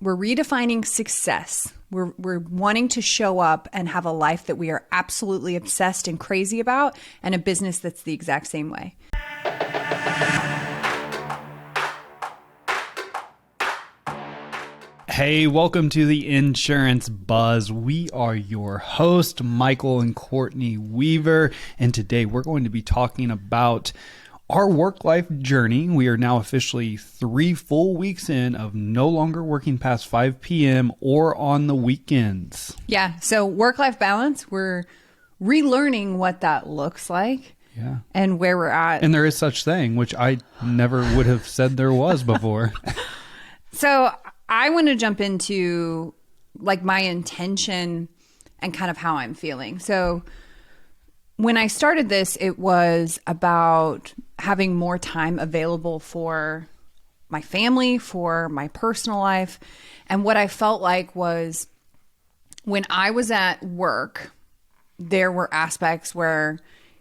we're redefining success. We're wanting to show up and have a life that we are absolutely obsessed and crazy about, and a business that's the exact same way. Hey, welcome to the Insurance Buzz. We are your host, Michael and Courtney Weaver, and today we're going to be talking about our work-life journey. We are now officially 3 full weeks in of no longer working past 5 p.m. or on the weekends. Yeah, so work-life balance, we're relearning what that looks like. Yeah. And where we're at. And there is such thing, which I never would have said there was before. So I want to jump into like my intention and kind of how I'm feeling. So when I started this, it was about having more time available for my family, for my personal life. And what I felt like was when I was at work, there were aspects where,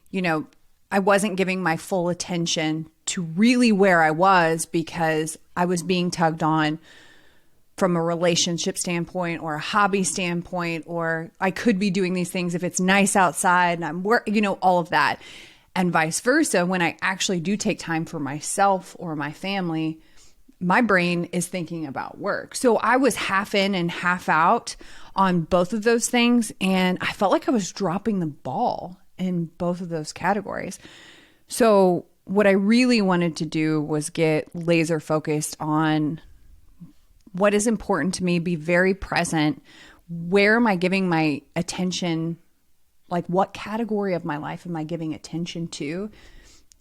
you know, I wasn't giving my full attention to really where I was because I was being tugged on from a relationship standpoint or a hobby standpoint, or I could be doing these things if it's nice outside and I'm all of that. And vice versa, when I actually do take time for myself or my family, my brain is thinking about work. So I was half in and half out on both of those things. And I felt like I was dropping the ball in both of those categories. So what I really wanted to do was get laser focused on what is important to me, be very present. Where am I giving my attention? Like, what category of my life am I giving attention to?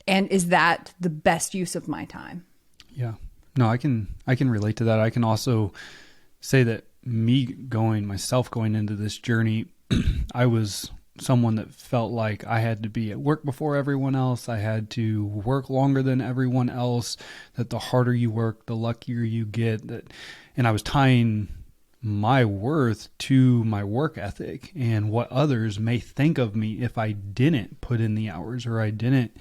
And is that the best use of my time? Yeah. No, I can relate to that. I can also say that myself going into this journey, I was someone that felt like I had to be at work before everyone else. I had to work longer than everyone else, that the harder you work, the luckier you get. And I was tying my worth to my work ethic and what others may think of me if I didn't put in the hours or I didn't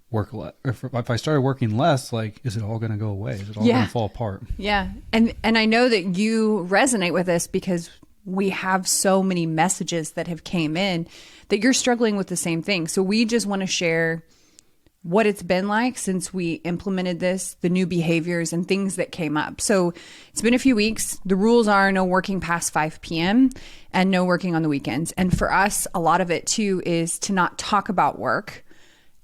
work less. If I started working less, like, is it all going to go away? Is it all going to fall apart? Yeah. And I know that you resonate with this because we have so many messages that have came in that you're struggling with the same thing. So we just want to share what it's been like since we implemented this, the new behaviors and things that came up. So it's been a few weeks. The rules are no working past 5 p.m. and no working on the weekends. And for us, a lot of it too is to not talk about work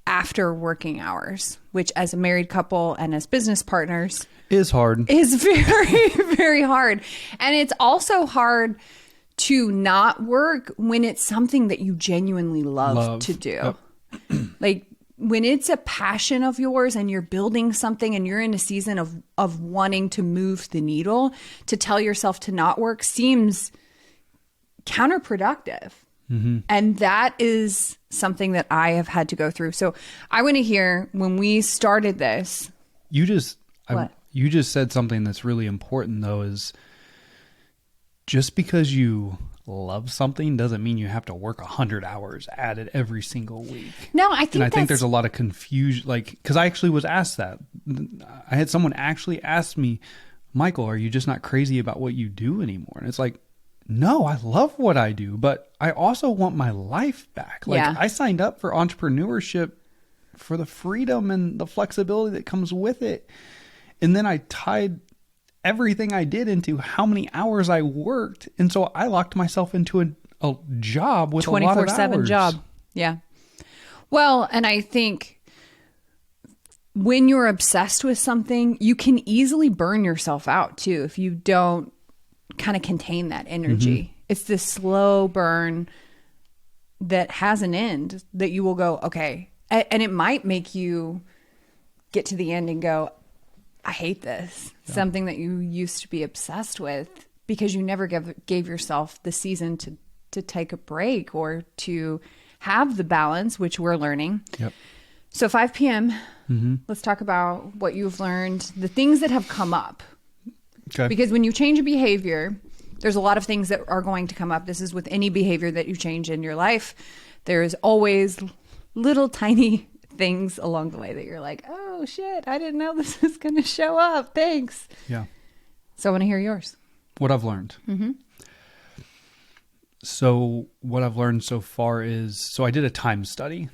after working hours, which as a married couple and as business partners is hard. Is very, very hard. And it's also hard to not work when it's something that you genuinely love to do. Yep. Like when it's a passion of yours and you're building something and you're in a season of wanting to move the needle, to tell yourself to not work seems counterproductive. Mm-hmm. And that is something that I have had to go through. So I want to hear, when we started this. You just said something that's really important, though, is just because you love something doesn't mean you have to work 100 hours at it every single week. No, I think there's a lot of confusion, like, because I actually was asked that. I had someone actually ask me, Michael, are you just not crazy about what you do anymore? And it's like, no, I love what I do, but I also want my life back. Like, I signed up for entrepreneurship for the freedom and the flexibility that comes with it. And then I tied everything I did into how many hours I worked. And so I locked myself into a job with a lot of hours. 24/7 job. Yeah. Well, and I think when you're obsessed with something, you can easily burn yourself out too if you don't kind of contain that energy. Mm-hmm. It's this slow burn that has an end that you will go, okay. And it might make you get to the end and go, I hate this. Yeah. Something that you used to be obsessed with because you never gave yourself the season to take a break or to have the balance, which we're learning. Yep. So 5 p.m., let's talk about what you've learned, the things that have come up. Okay. Because when you change a behavior, there's a lot of things that are going to come up. This is with any behavior that you change in your life. There's always little tiny things along the way that you're like, oh shit, I didn't know this was going to show up. Thanks. Yeah. So I want to hear yours. What I've learned. Mm-hmm. So what I've learned so far is, so I did a time study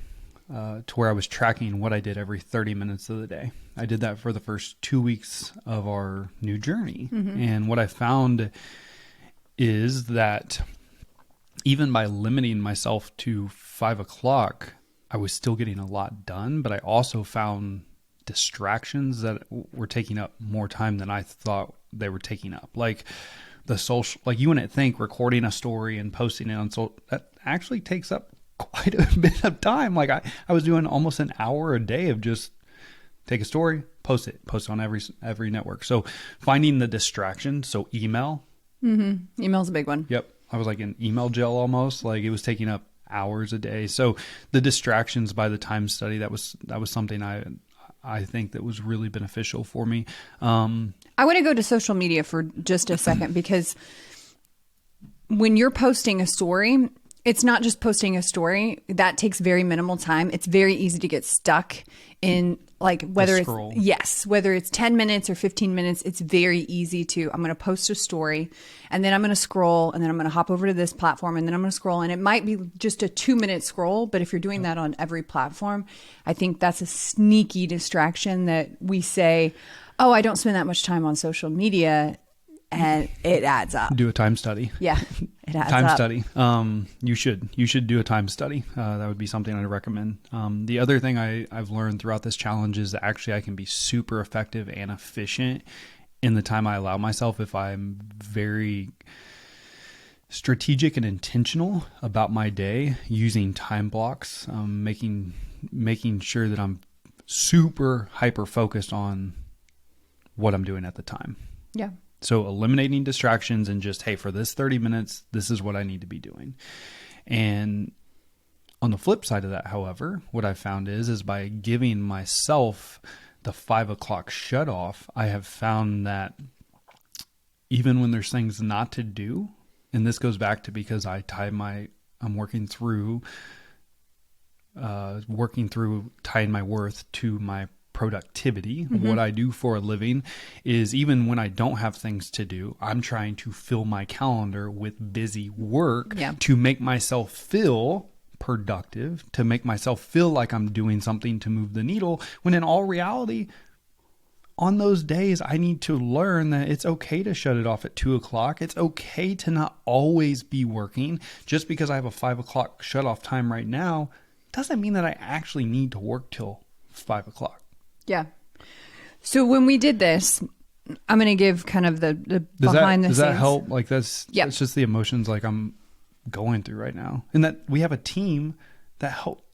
to where I was tracking what I did every 30 minutes of the day. I did that for the first 2 weeks of our new journey. Mm-hmm. And what I found is that even by limiting myself to 5 o'clock, I was still getting a lot done, but I also found distractions that were taking up more time than I thought they were taking up. Like the social, like you wouldn't think recording a story and posting it on social, that actually takes up quite a bit of time. Like I was doing almost an hour a day of just take a story, post it on every network. So finding the distraction. So email. Mm-hmm. Email's a big one. Yep. I was like in email jail almost. Like it was taking up hours a day. So the distractions by the time study, that was something I think that was really beneficial for me. I want to go to social media for just a second, because when you're posting a story, it's not just posting a story. That takes very minimal time. It's very easy to get stuck in, like, whether it's 10 minutes or 15 minutes, it's very easy to, I'm going to post a story and then I'm going to scroll and then I'm going to hop over to this platform and then I'm going to scroll, and it might be just a 2-minute scroll. But if you're doing that on every platform, I think that's a sneaky distraction that we say, oh, I don't spend that much time on social media, and it adds up. Do a time study. Yeah, it adds time up. study. You should do a time study. That would be something I'd recommend. The other thing I've learned throughout this challenge is that actually I can be super effective and efficient in the time I allow myself if I'm very strategic and intentional about my day, using time blocks, making sure that I'm super hyper focused on what I'm doing at the time. Yeah. So eliminating distractions and just, hey, for this 30 minutes, this is what I need to be doing. And on the flip side of that, however, what I found is by giving myself the 5 o'clock shut off, I have found that even when there's things not to do, and this goes back to because I'm working through tying my worth to my productivity. Mm-hmm. What I do for a living is, even when I don't have things to do, I'm trying to fill my calendar with busy work to make myself feel productive, to make myself feel like I'm doing something to move the needle, when in all reality, on those days, I need to learn that it's okay to shut it off at 2 o'clock. It's okay to not always be working. Just because I have a 5 o'clock shut off time right now doesn't mean that I actually need to work till 5 o'clock. Yeah. So when we did this, I'm going to give kind of the behind the scenes. Does that help? Like that's just the emotions like I'm going through right now. And that we have a team that help.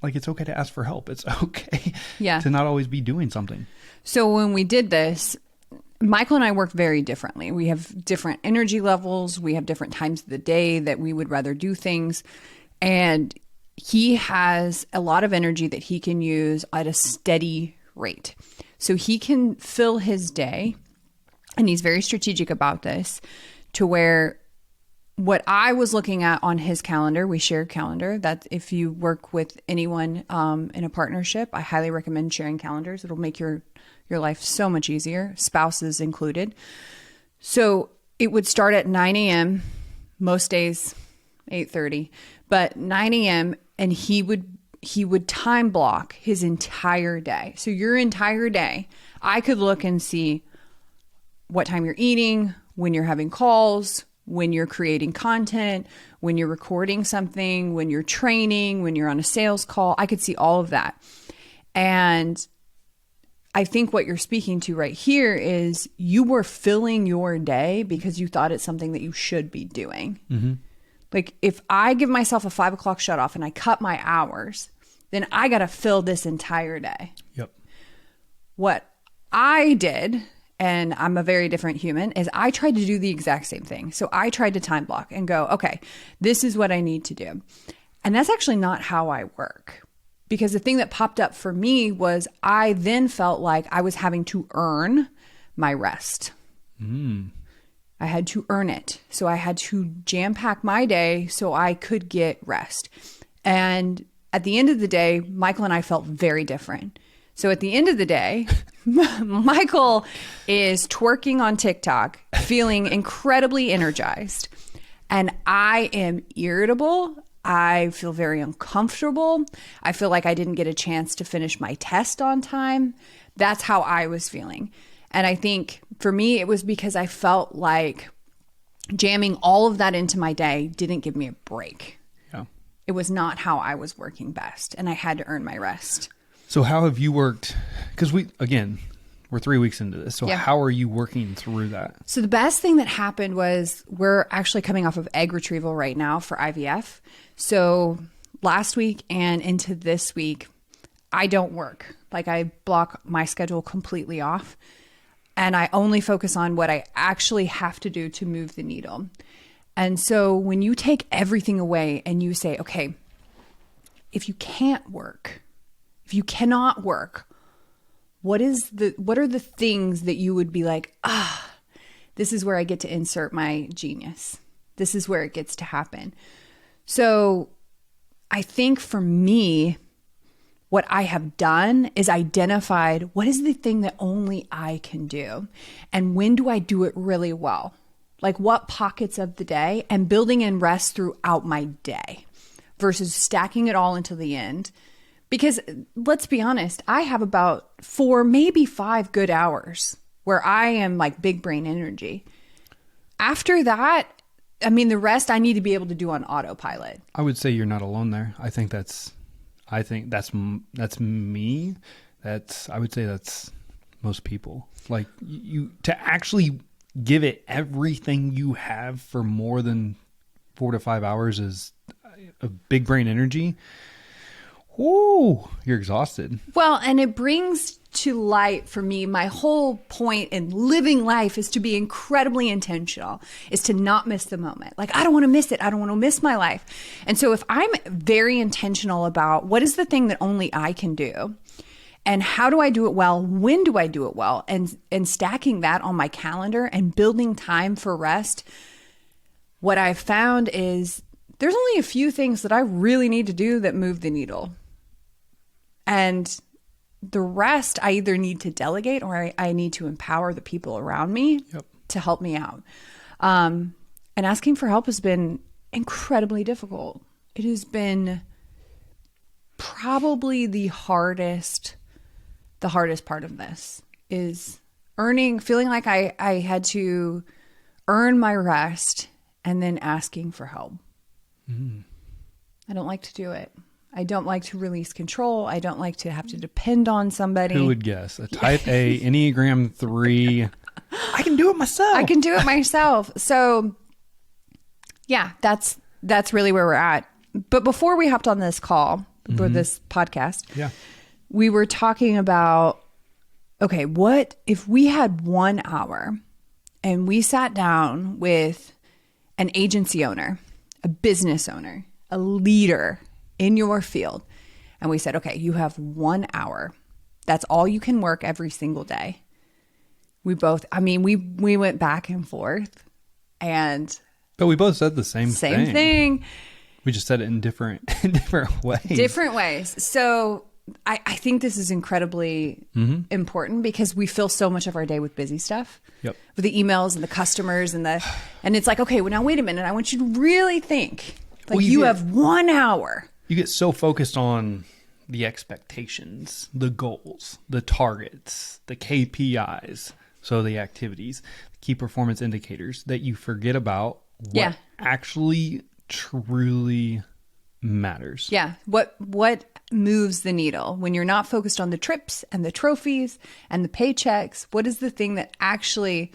Like it's okay to ask for help. It's okay to not always be doing something. So when we did this, Michael and I work very differently. We have different energy levels. We have different times of the day that we would rather do things. And he has a lot of energy that he can use at a steady rate. So he can fill his day, and he's very strategic about this, to where what I was looking at on his calendar, we share a calendar, that if you work with anyone in a partnership, I highly recommend sharing calendars. It'll make your life so much easier, spouses included. So it would start at 9 a.m., most days 8:30, but 9 a.m., and he would time block his entire day. So your entire day, I could look and see what time you're eating, when you're having calls, when you're creating content, when you're recording something, when you're training, when you're on a sales call. I could see all of that. And I think what you're speaking to right here is you were filling your day because you thought it's something that you should be doing. Mm-hmm. Like if I give myself a 5 o'clock shut off and I cut my hours, then I got to fill this entire day. Yep. What I did, and I'm a very different human, is I tried to do the exact same thing. So I tried to time block and go, okay, this is what I need to do. And that's actually not how I work. Because the thing that popped up for me was I then felt like I was having to earn my rest. I had to earn it. So I had to jam pack my day so I could get rest. And at the end of the day, Michael and I felt very different. So at the end of the day, Michael is twerking on TikTok, feeling incredibly energized. And I am irritable. I feel very uncomfortable. I feel like I didn't get a chance to finish my test on time. That's how I was feeling. And I think for me, it was because I felt like jamming all of that into my day didn't give me a break. Yeah. It was not how I was working best, and I had to earn my rest. So how have you worked? Because we're 3 weeks into this. So how are you working through that? So the best thing that happened was we're actually coming off of egg retrieval right now for IVF. So last week and into this week, I don't work. Like I block my schedule completely off. And I only focus on what I actually have to do to move the needle. And so when you take everything away and you say, okay, if you can't work, if you cannot work, what are the things that you would be like, this is where I get to insert my genius. This is where it gets to happen. So I think for me, what I have done is identified what is the thing that only I can do, and when do I do it really well? Like what pockets of the day, and building in rest throughout my day versus stacking it all until the end. Because let's be honest, I have about 4, maybe 5 good hours where I am like big brain energy. After that, I mean, the rest I need to be able to do on autopilot. I would say you're not alone there. I think that's me. I would say that's most people. Like you to actually give it everything you have for more than 4 to 5 hours is a big brain energy. Whoo, you're exhausted. Well, and it brings to light for me, my whole point in living life is to be incredibly intentional, is to not miss the moment. Like, I don't want to miss it. I don't want to miss my life. And so if I'm very intentional about what is the thing that only I can do, and how do I do it well? When do I do it well? And stacking that on my calendar and building time for rest, what I've found is there's only a few things that I really need to do that move the needle. And the rest I either need to delegate or I need to empower the people around me to help me out. And asking for help has been incredibly difficult. It has been probably the hardest part of this is feeling like I had to earn my rest and then asking for help. I don't like to do it. I don't like to release control. I don't like to have to depend on somebody. Who would guess? A type A, Enneagram 3. I can do it myself. I can do it myself. So yeah, that's really where we're at. But before we hopped on this call, for this podcast, we were talking about, okay, what if we had 1 hour and we sat down with an agency owner, a business owner, a leader in your field, and we said, okay, you have 1 hour. That's all you can work every single day. We went back and forth, but we both said the same thing. We just said it in different ways. Different ways. So I think this is incredibly important because we fill so much of our day with busy stuff. Yep. With the emails and the customers and it's like, okay, well now wait a minute. I want you to really think. Like you have 1 hour. You get so focused on the expectations, the goals, the targets, the KPIs, so the activities, the key performance indicators, that you forget about what actually truly matters. Yeah. What moves the needle when you're not focused on the trips and the trophies and the paychecks? What is the thing that actually,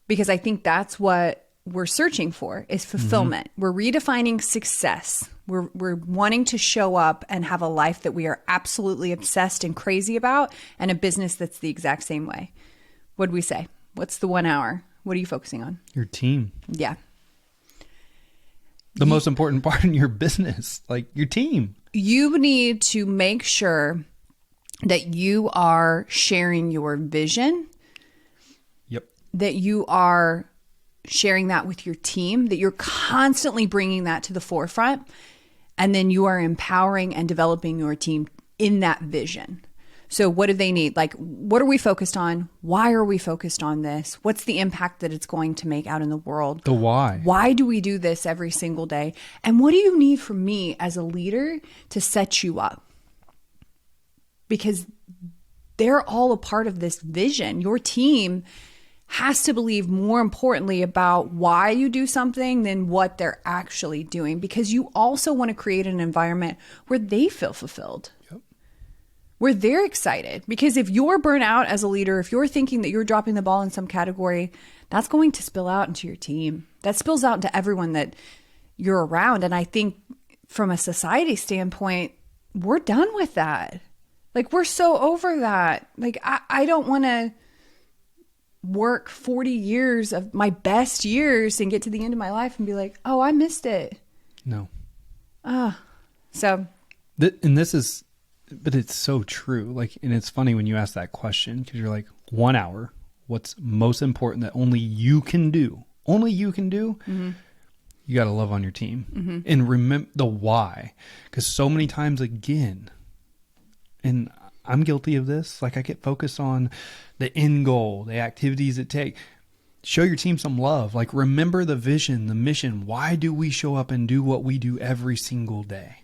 because I think that's what we're searching for is fulfillment. We're redefining success. We're wanting to show up and have a life that we are absolutely obsessed and crazy about, and a business that's the exact same way. What do we say? What's the 1 hour? What are you focusing on? Your team. Yeah. The most important part in your business, like your team. You need to make sure that you are sharing your vision. Yep. That you are sharing that with your team, that you're constantly bringing that to the forefront, and then you are empowering and developing your team in that vision. So what do they need? Like, what are we focused on? Why are we focused on this? What's the impact that it's going to make out in the world? The why. Why do we do this every single day? And what do you need from me as a leader to set you up? Because they're all a part of this vision. Your team has to believe more importantly about why you do something than what they're actually doing, because you also want to create an environment where they feel fulfilled, where they're excited. Because if you're burnt out as a leader, if you're thinking that you're dropping the ball in some category, that's going to spill out into your team. That spills out into everyone that you're around. And I think from a society standpoint, we're done with that. Like, we're so over that. Like, I don't want to work 40 years of my best years and get to the end of my life and be like, oh, I missed it. No. So. And this is, but it's so true. Like, and it's funny when you ask that question, because you're like, 1 hour, what's most important that only you can do? Mm-hmm. You got to love on your team. Mm-hmm. And remember the why. Because so many times, again, and I'm guilty of this. Like, I get focused on the end goal, the activities it take. Show your team some love. Like, remember the vision, the mission. Why do we show up and do what we do every single day?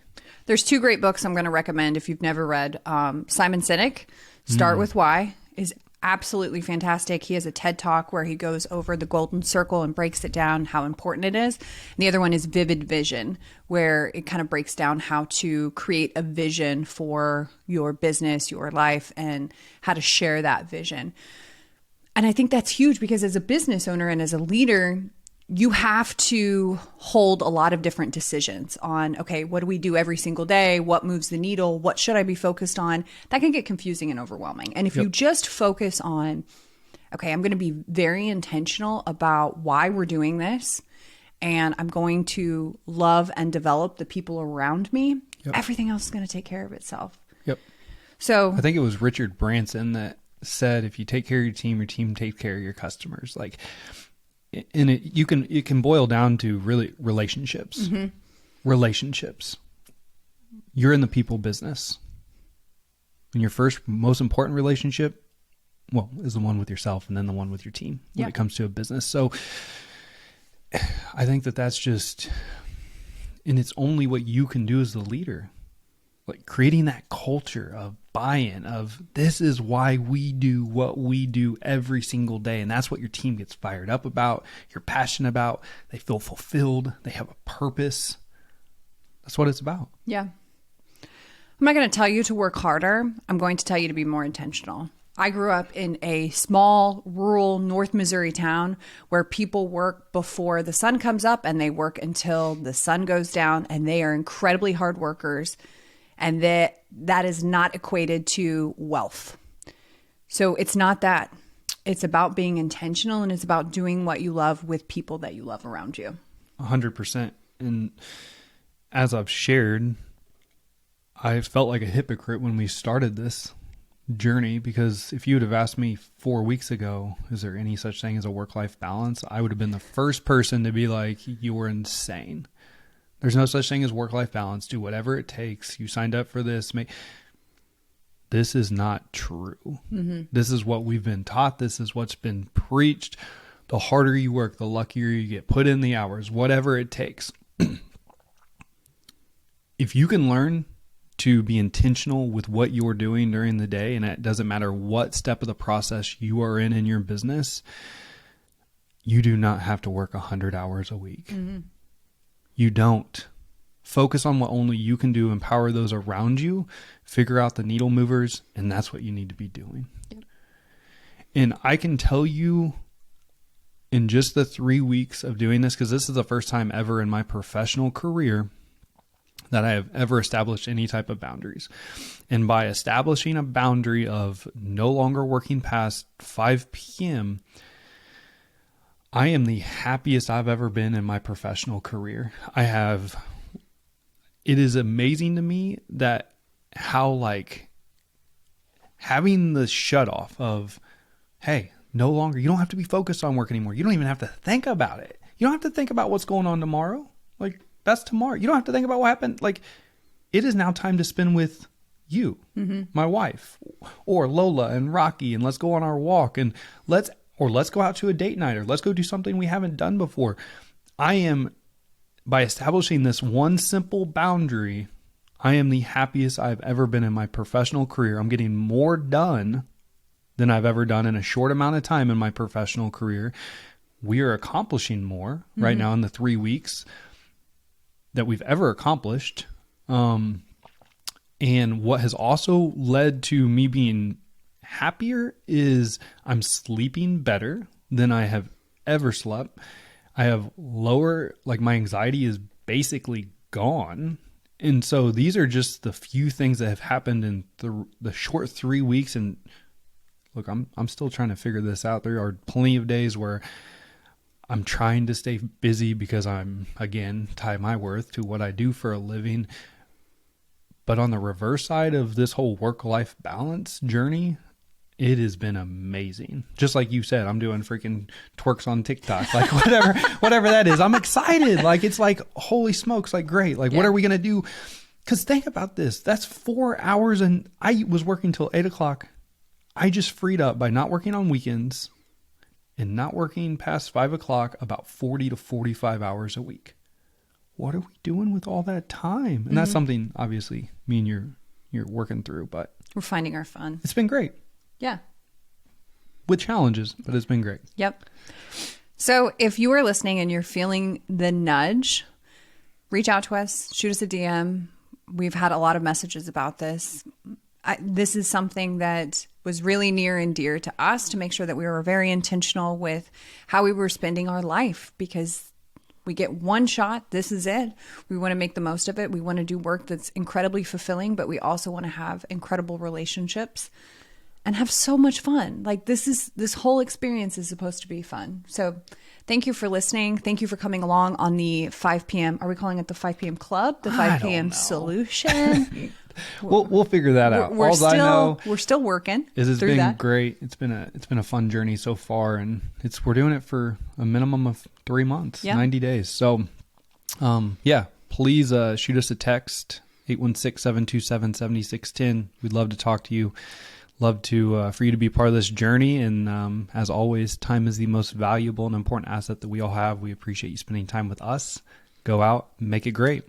There's 2 great books I'm going to recommend if you've never read. Simon Sinek, Start With Why, is absolutely fantastic. He has a TED Talk where he goes over the golden circle and breaks it down, how important it is. And the other one is Vivid Vision, where it kind of breaks down how to create a vision for your business, your life, and how to share that vision. And I think that's huge, because as a business owner and as a leader, you have to hold a lot of different decisions on, okay, what do we do every single day? What moves the needle? What should I be focused on? That can get confusing and overwhelming. And if you just focus on, okay, I'm going to be very intentional about why we're doing this, and I'm going to love and develop the people around me, everything else is going to take care of itself. So I think it was Richard Branson that said, if you take care of your team takes care of your customers. Like, and it can boil down to really relationships. Mm-hmm. Relationships. You're in the people business. And your first most important relationship, well, is the one with yourself, and then the one with your team when it comes to a business. So I think that's just, and it's only what you can do as the leader. Like, creating that culture of buy-in, of this is why we do what we do every single day. And that's what your team gets fired up about. You're passionate about. They feel fulfilled. They have a purpose. That's what it's about. Yeah. I'm not going to tell you to work harder. I'm going to tell you to be more intentional. I grew up in a small, rural North Missouri town where people work before the sun comes up and they work until the sun goes down, and they are incredibly hard workers. And that is not equated to wealth. So it's not that. It's about being intentional, and it's about doing what you love with people that you love around you. 100%. And as I've shared, I felt like a hypocrite when we started this journey, because if you would have asked me 4 weeks ago, is there any such thing as a work-life balance? I would have been the first person to be like, you were insane. There's no such thing as work-life balance. Do whatever it takes. You signed up for this. This is not true. Mm-hmm. This is what we've been taught. This is what's been preached. The harder you work, the luckier you get. Put in the hours, whatever it takes. If you can learn to be intentional with what you're doing during the day, and it doesn't matter what step of the process you are in your business, you do not have to work 100 hours a week. Mm-hmm. You don't. Focus on what only you can do. Empower those around you. Figure out the needle movers. And that's what you need to be doing. Yep. And I can tell you, in just the 3 weeks of doing this, because this is the first time ever in my professional career that I have ever established any type of boundaries. And by establishing a boundary of no longer working past 5 p.m., I am the happiest I've ever been in my professional career. It is amazing to me that how, like, having the shut off of, hey, no longer, you don't have to be focused on work anymore. You don't even have to think about it. You don't have to think about what's going on tomorrow. Like, that's tomorrow. You don't have to think about what happened. Like, it is now time to spend with you, my wife, or Lola and Rocky, and let's go on our walk, and let's go out to a date night, or let's go do something we haven't done before. By establishing this one simple boundary, I am the happiest I've ever been in my professional career. I'm getting more done than I've ever done in a short amount of time in my professional career. We are accomplishing more right now in the 3 weeks that we've ever accomplished. And what has also led to me being happier is I'm sleeping better than I have ever slept. I have lower, like my anxiety is basically gone. And so these are just the few things that have happened in the short 3 weeks. And look, I'm still trying to figure this out. There are plenty of days where I'm trying to stay busy because I'm, again, tie my worth to what I do for a living. But on the reverse side of this whole work-life balance journey, it has been amazing. Just like you said, I'm doing freaking twerks on TikTok, like whatever that is. I'm excited. Like, it's like, holy smokes, like, great. Like, what are we going to do? Because think about this. That's 4 hours, and I was working till 8 o'clock. I just freed up by not working on weekends and not working past 5 o'clock about 40 to 45 hours a week. What are we doing with all that time? And that's something, obviously, me and you're working through, but we're finding our fun. It's been great. Yeah. With challenges, but it's been great. Yep. So if you are listening and you're feeling the nudge, reach out to us, shoot us a DM. We've had a lot of messages about this. This is something that was really near and dear to us, to make sure that we were very intentional with how we were spending our life, because we get one shot. This is it. We want to make the most of it. We want to do work that's incredibly fulfilling, but we also want to have incredible relationships and have so much fun. Like, this whole experience is supposed to be fun. So thank you for listening. Thank you for coming along on the 5 p.m. Are we calling it the 5 p.m. club? The 5 p.m. solution? We'll figure that out. I know we're still working. It's been great. It's been a fun journey so far, and we're doing it for a minimum of 3 months, 90 days. So, please shoot us a text, 816-727-7610. We'd love to talk to you. Love to for you to be part of this journey. And as always, time is the most valuable and important asset that we all have. We appreciate you spending time with us. Go out and make it great.